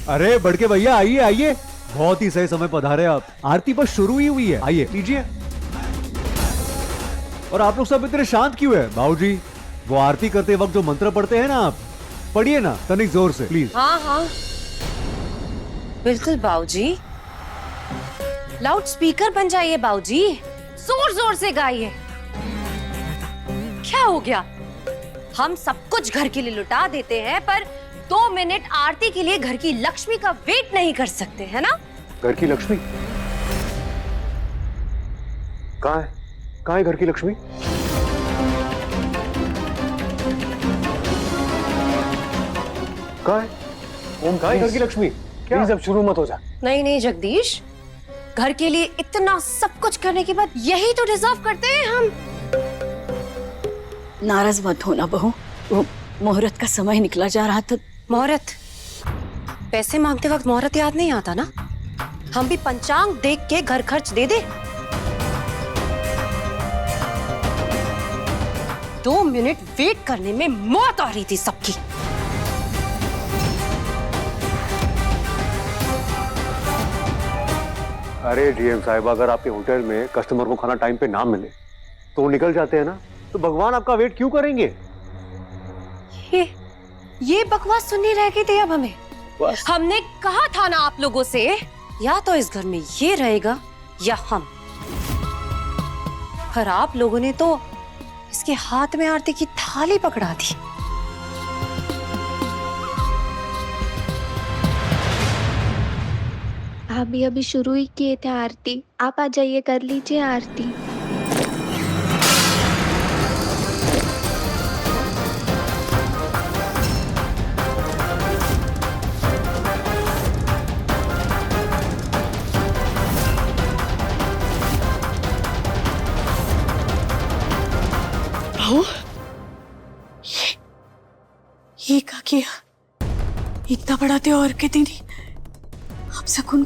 अरे बड़के भैया आइए आइए, बहुत ही सही समय पधारे आप। आरती बस शुरू ही हुई है, आइए लीजिए। और आप लोग सब इतने शांत क्यों है? बाबूजी, वो आरती करते वक्त जो मंत्र पढ़ते हैं ना, आप पढ़िए ना तनिक जोर से प्लीज। हाँ हाँ बिल्कुल बाबूजी, लाउड स्पीकर बन जाइए बाबूजी, जोर जोर से गाइए। क्या हो गया, हम सब कुछ घर के लिए लुटा देते हैं, पर 2 मिनट आरती के लिए घर की लक्ष्मी का वेट नहीं कर सकते, है ना? घर की लक्ष्मी कहाँ है? कहाँ है घर की लक्ष्मी? कहाँ है? ओम, कहाँ है घर की लक्ष्मी? प्लीज अब शुरू मत हो जा। नहीं नहीं जगदीश, घर के लिए इतना सब कुछ करने के बाद यही तो डिजर्व करते हैं हम। नाराज मत होना बहू, वो मुहूर्त का समय निकला जा रहा था। मुहूर्त? पैसे मांगते वक्त मुहूर्त याद नहीं आता ना? हम भी पंचांग देख के घर खर्च दे दे। 2 मिनट वेट करने में मौत आ रही थी सबकी। अरे डीएम साहब, अगर आपके होटल में कस्टमर को खाना टाइम पे ना मिले तो वो निकल जाते हैं ना, तो भगवान आपका वेट क्यों करेंगे? ये बकवास सुननी रह गई थी अब हमें। हमने कहा था ना आप लोगों से, या तो इस घर में ये रहेगा या हम। पर आप लोगों ने तो इसके हाथ में आरती की थाली पकड़ा दी। भाभी अभी शुरू ही किए थे आरती, आप आ जाइए कर लीजिए आरती। बहू, ये क्या किया? इतना बड़ा त्योहार के दिन ही आप शगुन।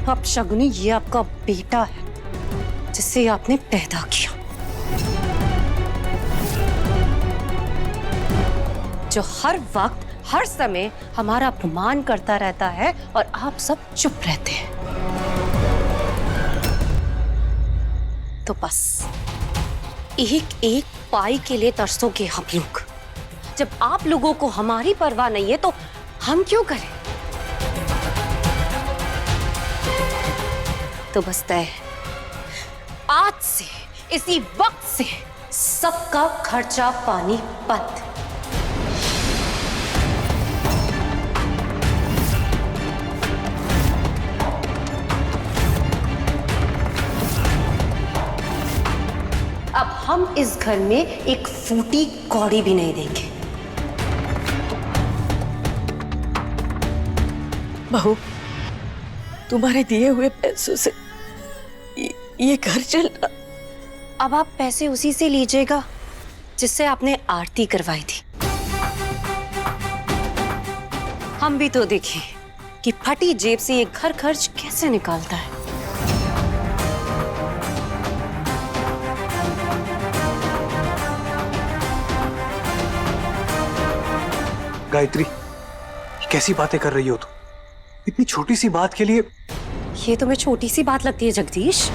अब शगुनी ये आपका बेटा है जिसे आपने पैदा किया, जो हर वक्त हर समय हमारा अपमान करता रहता है और आप सब चुप रहते हैं। तो बस एक एक पाई के लिए तरसोगे हम लोग। जब आप लोगों को हमारी परवाह नहीं है तो हम क्यों करें? तो बस तय है, आज से इसी वक्त से सबका खर्चा पानी बंद। अब हम इस घर में एक फूटी कौड़ी भी नहीं देंगे। बहू, तुम्हारे दिए हुए पैसों से ये घर चल रहा। अब आप पैसे उसी से लीजिएगा जिससे आपने आरती करवाई थी। हम भी तो देखें कि फटी जेब से ये घर खर्च कैसे निकालता है। गायत्री, कैसी बातें कर रही हो तुम? इतनी छोटी सी बात के लिए। ये तुम्हें छोटी सी बात लगती है जगदीश?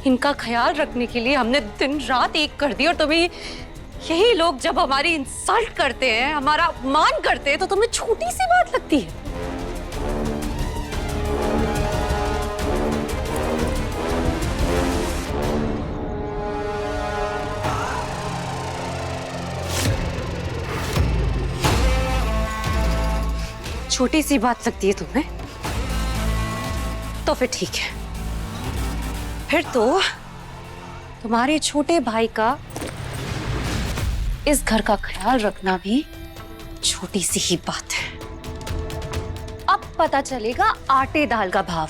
इनका ख्याल रखने के लिए हमने दिन रात एक कर दी, और तुम्हें यही लोग जब हमारी इंसल्ट करते हैं, हमारा अपमान करते हैं, तो तुम्हें छोटी सी बात लगती है। छोटी सी बात लगती है तुम्हें? तो फिर ठीक है, फिर तो तुम्हारे छोटे भाई का इस घर का ख्याल रखना भी छोटी सी ही बात है। अब पता चलेगा आटे दाल का भाव।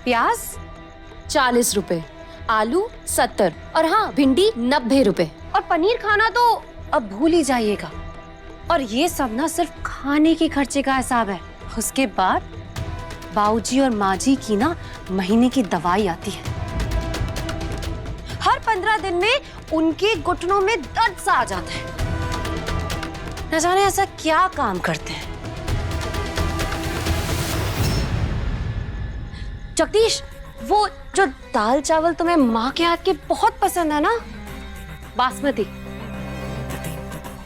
प्याज 40 रुपए, आलू 70 और हाँ भिंडी 90 रुपए। और पनीर खाना तो अब भूल ही जाइएगा। और ये सब ना सिर्फ खाने के खर्चे का हिसाब है। उसके बाद बाऊजी और माजी की ना महीने की दवाई आती है। हर 15 दिन में उनके घुटनों में दर्द सा आ जाता है। न जाने ऐसा क्या काम करते हैं। जगदीश, वो जो दाल चावल तुम्हें माँ के हाथ के बहुत पसंद है ना, बासमती,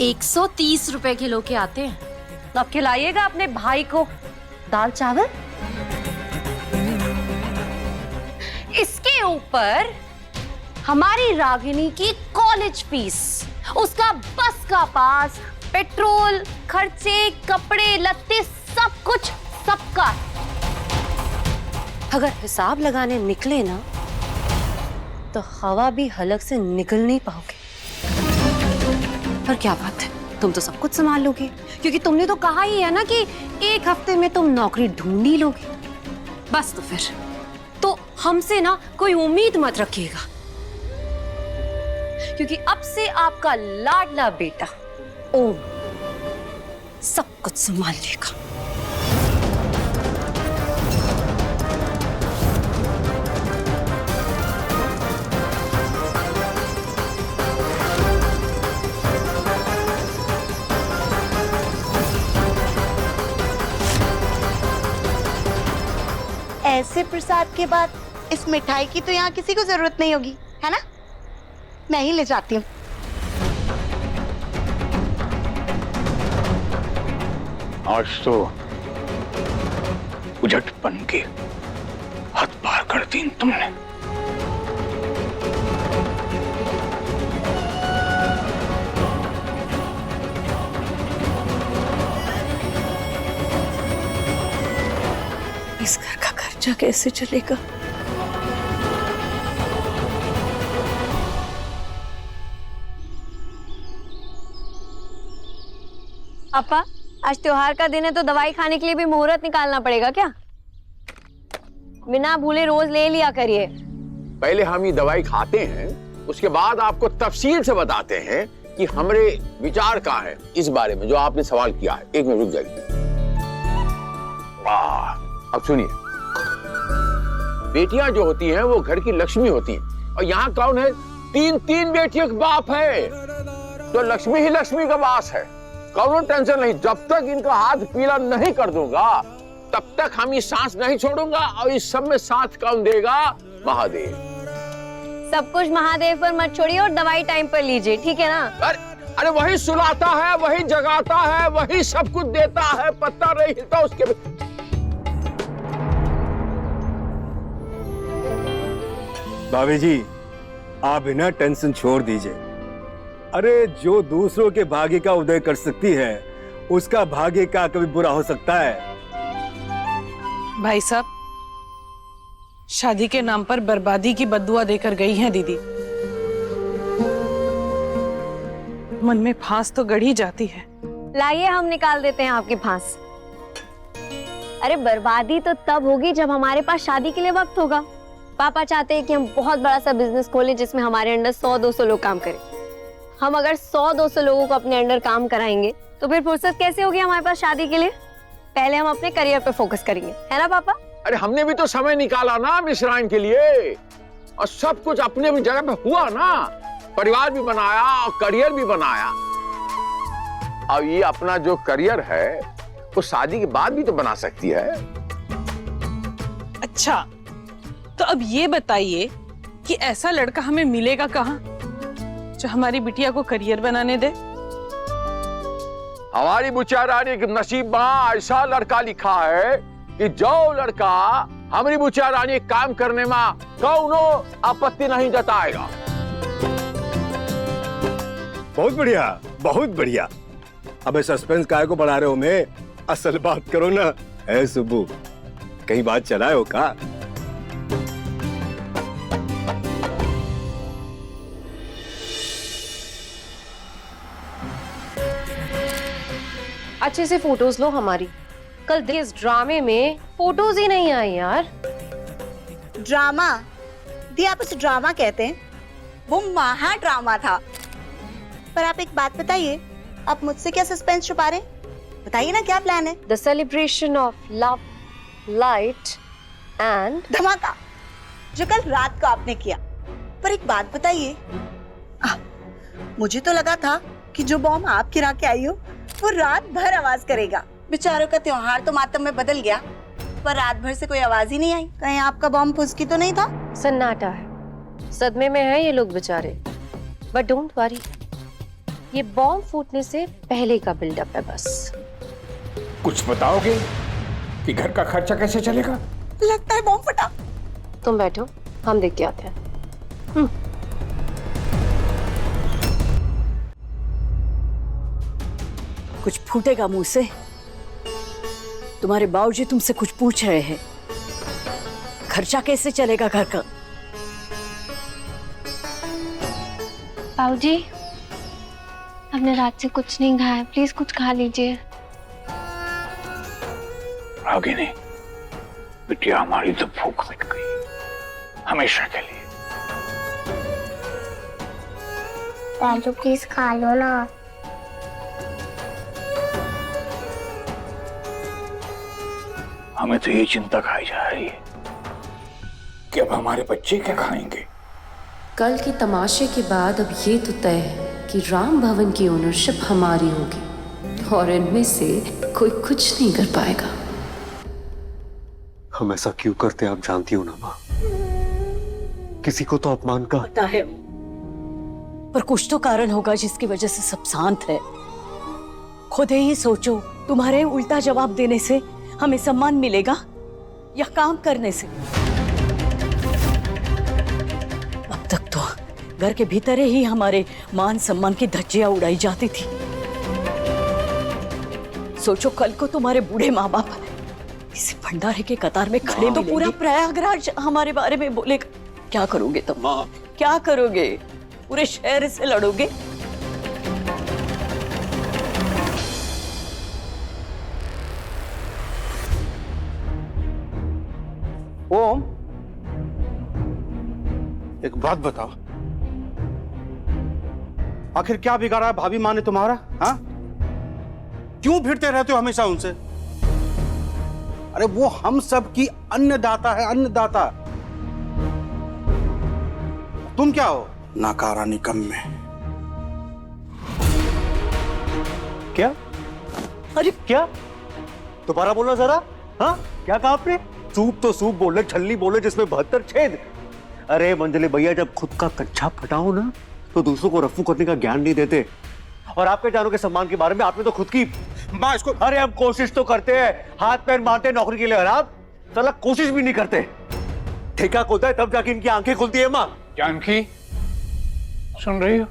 130 रुपए किलो के आते हैं। तो अब खिलाइएगा अपने भाई को दाल चावल। इसके ऊपर हमारी रागिनी की कॉलेज फीस, उसका बस का पास, पेट्रोल, खर्चे, कपड़े लत्ते, सब कुछ सबका। अगर हिसाब लगाने निकले ना तो हवा भी हलक से निकल नहीं पाओगे। पर क्या बात है, तुम तो सब कुछ संभाल लोगे, क्योंकि तुमने तो कहा ही है ना कि 1 हफ्ते में तुम नौकरी ढूंढ ही लोगे। बस तो फिर तो हमसे ना कोई उम्मीद मत रखिएगा, क्योंकि अब से आपका लाडला बेटा ओम सब कुछ संभाल लेगा। ऐसे प्रसाद के बाद इस मिठाई की तो यहाँ किसी को जरूरत नहीं होगी, है ना? मैं ही ले जाती हूँ। आज तो उजटपन की हद पार कर दी तुमने। इस घर का खर्चा कैसे चलेगा? पापा, आज त्योहार का दिन है तो दवाई खाने के लिए भी मुहूर्त निकालना पड़ेगा क्या? बिना भूले रोज ले लिया करिए। पहले हम ये दवाई खाते हैं, उसके बाद आपको तफसील से बताते हैं कि हमारे विचार क्या है इस बारे में जो आपने सवाल किया है। 1 मिनट रुक जाइए। अब सुनिए, बेटियां जो होती हैं वो घर की लक्ष्मी होती हैं, और यहाँ कौन है? 3 बेटियों का बाप है, तो लक्ष्मी ही लक्ष्मी का वास है। कौनो टेंशन नहीं, जब तक इनका हाथ पीला नहीं कर दूंगा तब तक हम ये सांस नहीं छोड़ूंगा। और इस सब में साथ कौन देगा? महादेव। सब कुछ महादेव पर मत छोड़िए और दवाई टाइम पर लीजिए, ठीक है ना? अरे वही सुलाता है, वही जगाता है, वही सब कुछ देता है, पत्ता नहीं हिलता उसके। भाभी जी, आप बिना टेंशन छोड़ दीजिए। अरे जो दूसरों के भाग्य का उदय कर सकती है, उसका भाग्य का कभी बुरा हो सकता है? भाई साहब, शादी के नाम पर बर्बादी की बद्दुआ देकर गई हैं दीदी। मन में फांस तो गढ़ी जाती है। लाइए हम निकाल देते हैं आपकी फांस। अरे बर्बादी तो तब होगी जब हमारे पास शादी के लिए वक्त होगा। पापा चाहते हैं कि हम बहुत बड़ा सा बिजनेस खोलें जिसमें हमारे अंडर 100-200 लोग काम करें। हम अगर 100-200 लोगों को अपने अंडर काम कराएंगे तो फिर फुर्सत कैसे होगी हमारे पास शादी के लिए? पहले हम अपने करियर पे फोकस करेंगे, है ना पापा? अरे हमने भी तो समय निकाला ना मिश्राइन के लिए, और सब कुछ अपने अपनी जगह पे हुआ ना। परिवार भी बनाया और करियर भी बनाया। अब ये अपना जो करियर है वो शादी के बाद भी तो बना सकती है। अच्छा, तो अब ये बताइए कि ऐसा लड़का हमें मिलेगा कहाँ जो हमारी बिटिया को करियर बनाने दे? हमारी बुच्चिया रानी के नसीब में ऐसा लड़का लिखा है कि जो लड़का हमारी बुच्चिया रानी काम करने में कौनो आपत्ति नहीं जताएगा। बहुत बढ़िया, बहुत बढ़िया। अबे सस्पेंस काहे को बढ़ा रहे हो? मैं असल बात करो ना। है सुब्बू, कहीं बात चलाए हो का? अच्छे से फोटोज लो हमारी। कल इस ड्रामे में फोटोज ही नहीं आई यार। ड्रामा दी, आप उसे ड्रामा कहते हैं? वो महा ड्रामा था। पर आप एक बात बताइए, आप मुझसे क्या सस्पेंस छुपा रहे हैं? बताइए ना, क्या प्लान है? The celebration of love, light and धमाका, जो कल रात को आपने किया। पर एक बात बताइए, मुझे तो लगा था कि जो बॉम्ब आप गिरा के आई हो वो रात भर आवाज करेगा। बेचारों का त्योहार तो मातम में बदल गया, पर रात भर से कोई आवाज ही नहीं आई। कहीं आपका बॉम्ब फुसकी तो नहीं था? सन्नाटा है, सदमे में है ये लोग बेचारे। बट डोंट वरी, ये बॉम्ब फूटने से पहले का बिल्डअप है बस। कुछ बताओगे कि घर का खर्चा कैसे चलेगा? लगता है बॉम्ब फटा। तुम बैठो, हम देख के आते हैं। कुछ फूटेगा मुंह से? तुम्हारे बाबूजी तुमसे कुछ पूछ रहे हैं। खर्चा कैसे चलेगा घर का? बाबूजी, हमने रात से कुछ नहीं खाया, प्लीज कुछ खा लीजिए। रागिनी, बिटिया हमारी तो भूख मिट गई हमेशा के लिए। राजू प्लीज खा लो ना। हमें तो ये चिंता खाई जा रही है कि अब हमारे बच्चे क्या खाएंगे। कल के तमाशे के बाद अब ये तो तय है कि राम भवन की ओनरशिप हमारी होगी और इनमें से कोई कुछ नहीं कर पाएगा। हम ऐसा क्यों करते आप जानती हो ना माँ। किसी को तो अपमान का पता है, पर कुछ तो कारण होगा जिसकी वजह से सब शांत है। खुद ही सोचो, तुम्हारे उल्टा जवाब देने से हमें सम्मान मिलेगा या काम करने से? अब तक तो घर के भीतर ही हमारे मान सम्मान की धज्जियां उड़ाई जाती थी। सोचो कल को तुम्हारे बूढ़े माँ बाप इसी भंडारे के कतार में खड़े तो पूरा प्रयागराज हमारे बारे में बोलेगा। क्या करोगे तुम? क्या करोगे? पूरे शहर से लड़ोगे? ओम, एक बात बताओ, आखिर क्या बिगाड़ा है भाभी माँ ने तुम्हारा? हाँ, क्यों भिड़ते रहते हो हमेशा उनसे? अरे वो हम सब की अन्नदाता है, अन्नदाता। तुम क्या हो? नाकारा निकम्मे। क्या? अरे क्या? दोबारा बोलना जरा। हाँ, क्या कहा आपने? सूप तो सूप बोले, छलनी बोले जिसमें 72 छेद। अरे मंजली भैया, जब खुद का कच्चा फटाओ ना तो दूसरों को रफू करने का ज्ञान नहीं देते। और आपके जानों के सम्मान के बारे में आपने तो खुद की माँ इसको। अरे हम कोशिश तो करते हैं, हाथ पैर मारते हैं नौकरी के लिए, और आप साला कोशिश भी नहीं करते। ठेका खुलता है तब जाके इनकी आंखें खुलती है। माँ जानकी, सुन रही हो?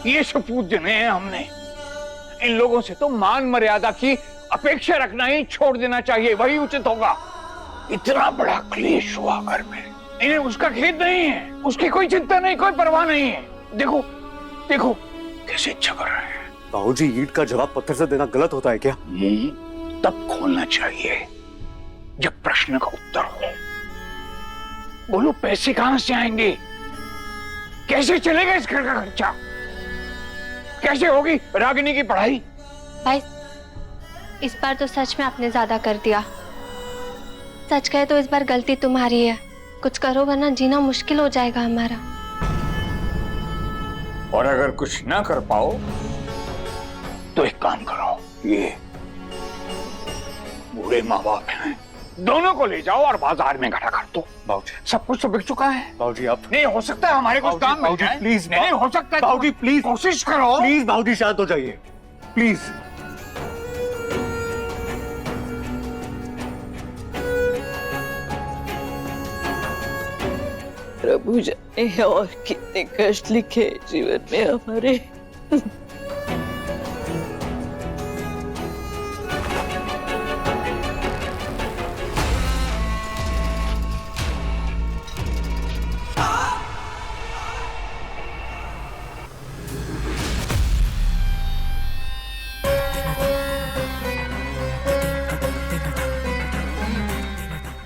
ये सपूत जने हैं हमने। इन लोगों से तो मान मर्यादा की अपेक्षा रखना ही छोड़ देना चाहिए, वही उचित होगा। इतना बड़ा क्लेश हुआ घर में, इन्हें उसका खेद नहीं है, उसकी कोई चिंता नहीं, कोई परवाह नहीं है। देखो देखो कैसे झगड़ रहे हैं। बाबूजी, ईंट का जवाब पत्थर से देना गलत होता है क्या? मुंह तब खोलना चाहिए जब प्रश्न का उत्तर हो। बोलो, पैसे कहां से आएंगे? कैसे चलेगा इस घर का खर्चा? कैसे होगी रागिनी की पढ़ाई? भाई, इस बार तो सच में आपने ज्यादा कर दिया। सच कहे तो इस बार गलती तुम्हारी है। कुछ करो वरना जीना मुश्किल हो जाएगा हमारा। और अगर कुछ ना कर पाओ तो एक काम करो, ये बूढ़े माँ बाप हैं, दोनों को ले जाओ और बाजार में खड़ा कर दो। बाबूजी, सब कुछ तो बिक चुका है। बाबूजी आप नहीं हो सकता है हमारे कुछ काम मिल जाए। प्लीज, नहीं हो सकता है। बाबूजी प्लीज कोशिश करो। प्लीज बाबूजी, शांत हो जाइए प्लीज। प्रभु जाने और कितने कष्ट लिखे जीवन में हमारे।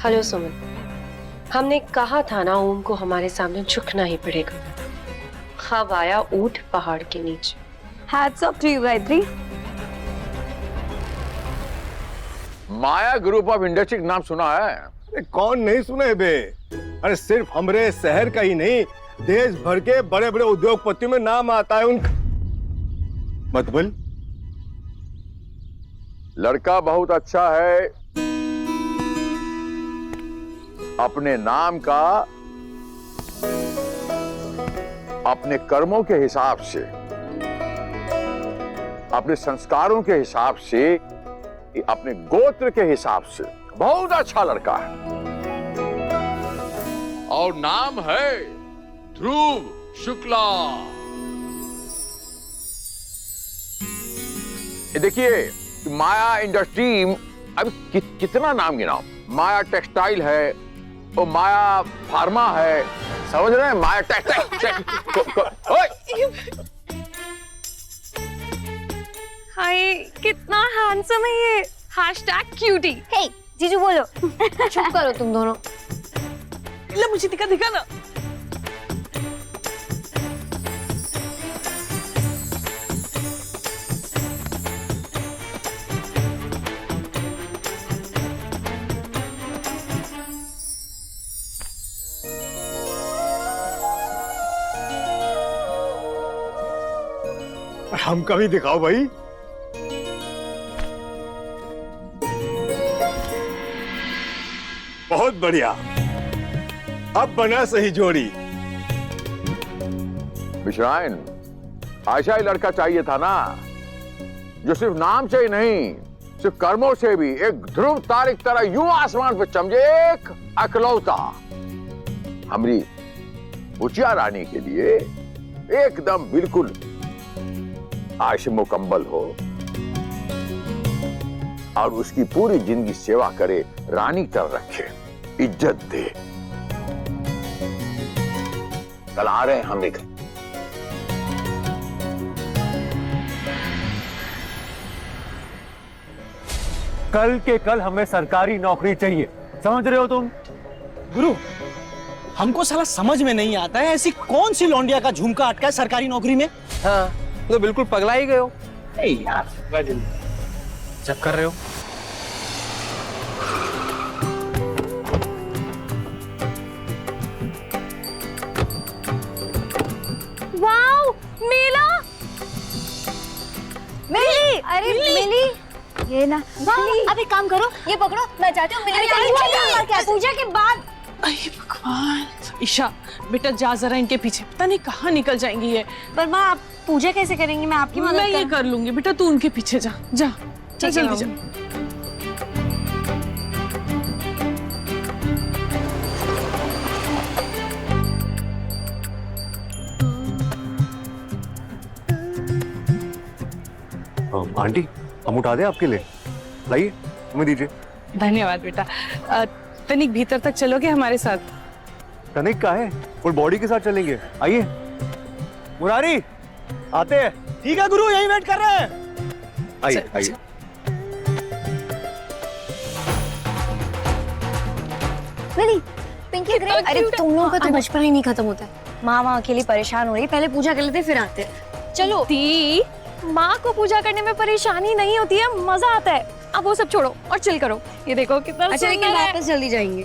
हेलो सुमन, हमने कहा था ना ओम को हमारे सामने झुकना ही पड़ेगा। खब आया ऊंट पहाड़ के नीचे। Hats off to you Gayatri. Maya group of industry नाम सुना है? अरे कौन नहीं सुने बे? अरे सिर्फ हमरे शहर का ही नहीं, देश भर के बड़े बड़े उद्योगपतियों में नाम आता है उनका। मतबल? लड़का बहुत अच्छा है, अपने नाम का अपने कर्मों के हिसाब से, अपने संस्कारों के हिसाब से, अपने गोत्र के हिसाब से बहुत अच्छा लड़का है। और नाम है ध्रुव शुक्ला। देखिए, माया इंडस्ट्री अभी कितना नाम गिनाओ। माया टेक्सटाइल है, वो माया फार्मा है, समझ रहे हैं? माया टेक्सटाइल। हाय कितना हैंडसम है ये। Hashtag cutie. हे जीजू बोलो। चुप करो तुम दोनों। ले मुझे दिखा ना। हमका भी दिखाओ भाई। बहुत बढ़िया, अब बना सही जोड़ी। मिश्राइन, ऐसा ही लड़का चाहिए था ना, जो सिर्फ नाम से ही नहीं, सिर्फ कर्मों से भी एक ध्रुव तारे की तरह यूं आसमान पर चमके, एक अकलौता। हमारी बुचिया रानी के लिए एकदम बिल्कुल आयश मुकम्मल हो और उसकी पूरी जिंदगी सेवा करे, रानी कर रखे, इज्जत दे। कल आ रहे हैं हम एक। कल के कल हमें सरकारी नौकरी चाहिए, समझ रहे हो तुम? गुरु, हमको साला समझ में नहीं आता है, ऐसी कौन सी लौंडिया का झुमका अटका है सरकारी नौकरी में? हाँ, तो बिल्कुल पगला ही गए हो। यार जब कर रहे हो। वाओ, मेला। मिली। अरे मिली। ये ना अब एक काम करो, ये पकड़ो, मैं जाती हूँ पूजा के बाद। अरे भगवान। ईशा बेटा जा जरा इनके पीछे, पता नहीं कहाँ निकल जाएंगी ये। पर माँ आप पूजा कैसे करेंगी? मैं आपकी मदद मैं ये कर लूंगी बेटा, तू उनके पीछे जा जा जा जल्दी जा। आंटी, हम उठा दें आपके लिए? लाइए, हमें दीजिए। धन्यवाद बेटा। तनिक भीतर तक चलोगे हमारे साथ? तनिक का है, फुल बॉडी के साथ चलेंगे। आइए। मुरारी, आते हैं। ठीक है गुरु, यही वेट कर रहे हैं। आइए आइए। मिली, पिंकी ग्रे। अरे तुम लोगों का तो बचपन ही नहीं खत्म होता। माँ वहाँ अकेली परेशान हो रही, पहले पूजा कर लेते फिर आते। चलो दी, माँ को पूजा करने में परेशानी नहीं होती है, मजा आता है। अब वो सब छोड़ो और चिल करो। ये देखो कितना अच्छा, लेकिन सुंदर है। वापस जल्दी जाएंगे।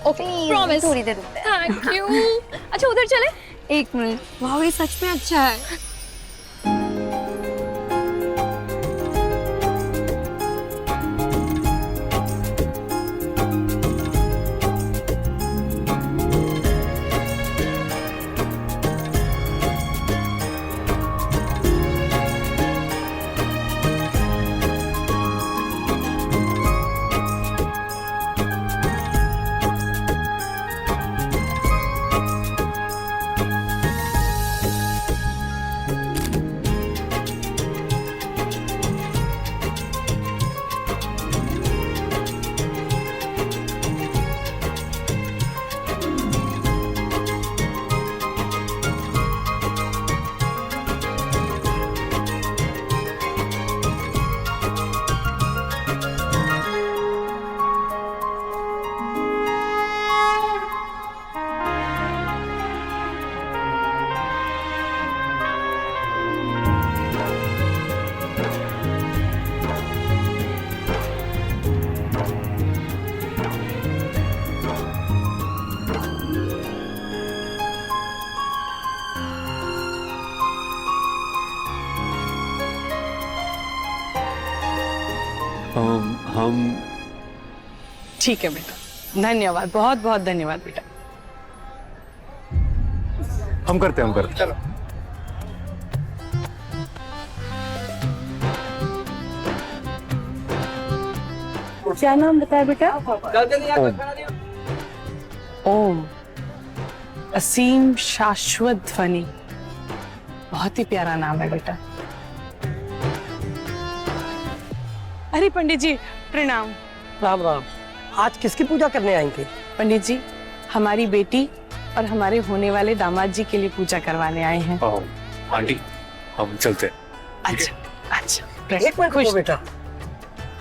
Okay, promise. थोड़ी देर रुकते हैं। Thank you. अच्छा उधर चले। एक मिनट। वाह, ये सच में अच्छा है। हम ठीक है बेटा, धन्यवाद, बहुत बहुत धन्यवाद बेटा। हम करते हैं। चलो। क्या नाम बताया बेटा? ओम। असीम शाश्वत ध्वनि, बहुत ही प्यारा नाम है बेटा। अरे पंडित जी प्रणाम। राम राम। आज किसकी पूजा करने आएंगे? पंडित जी, हमारी बेटी और हमारे होने वाले दामाद जी के लिए पूजा करवाने आए हैं। आंटी हम चलते हैं। अच्छा अच्छा। एक मिनट रुको बेटा,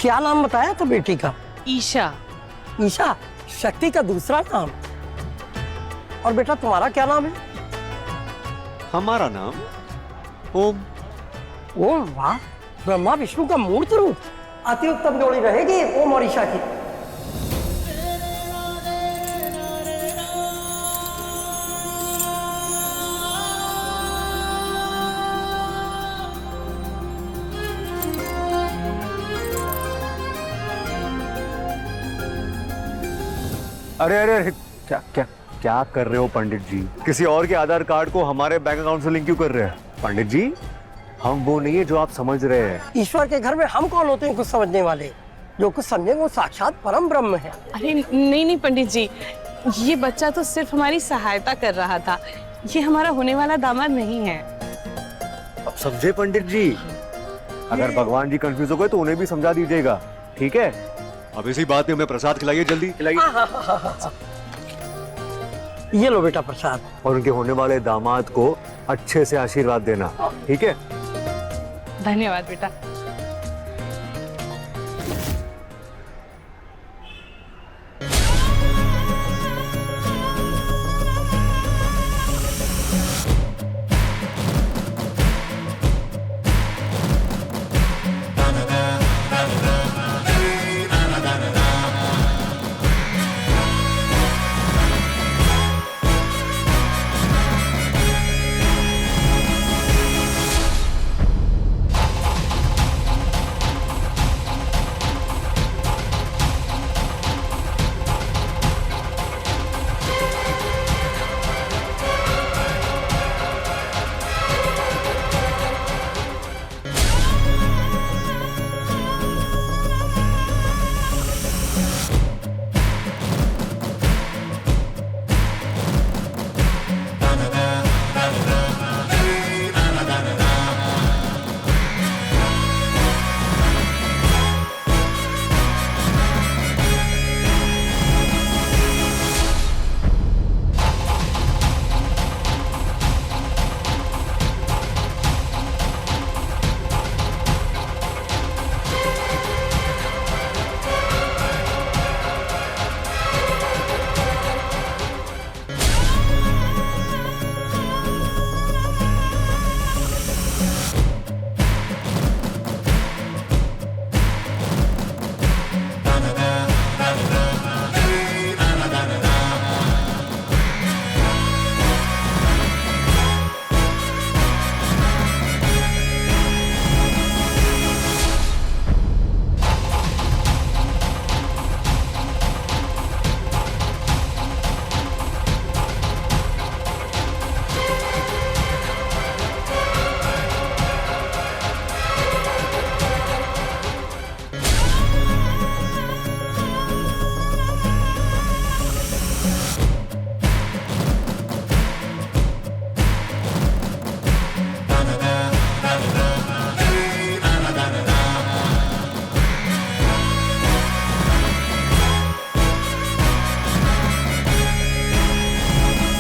क्या नाम बताया था बेटी का? ईशा। ईशा, शक्ति का दूसरा नाम। और बेटा तुम्हारा क्या नाम है? हमारा नाम ओम। ओम, वाह, ब्रह्मा विष्णु का मूर्त रूप। अति उत्तम जोड़ी रहेगी ओम और ईशा की। अरे अरे अरे, क्या क्या क्या कर रहे हो पंडित जी? किसी और के आधार कार्ड को हमारे बैंक अकाउंट से लिंक क्यों कर रहे हैं पंडित जी? हम वो नहीं है जो आप समझ रहे हैं। ईश्वर के घर में हम कौन होते हैं कुछ समझने वाले? जो कुछ समझे वो साक्षात परम ब्रह्म है। अरे नहीं पंडित जी, ये बच्चा तो सिर्फ हमारी सहायता कर रहा था, ये हमारा होने वाला दामाद नहीं है। अब समझे पंडित जी? अगर भगवान जी कंफ्यूज हो गए तो उन्हें भी समझा दीजिएगा, ठीक है? अब इसी बात में हमें प्रसाद खिलाइए, जल्दी खिलाइए। ये लो बेटा प्रसाद। और उनके होने वाले दामाद को अच्छे से आशीर्वाद देना, ठीक है? धन्यवाद बेटा।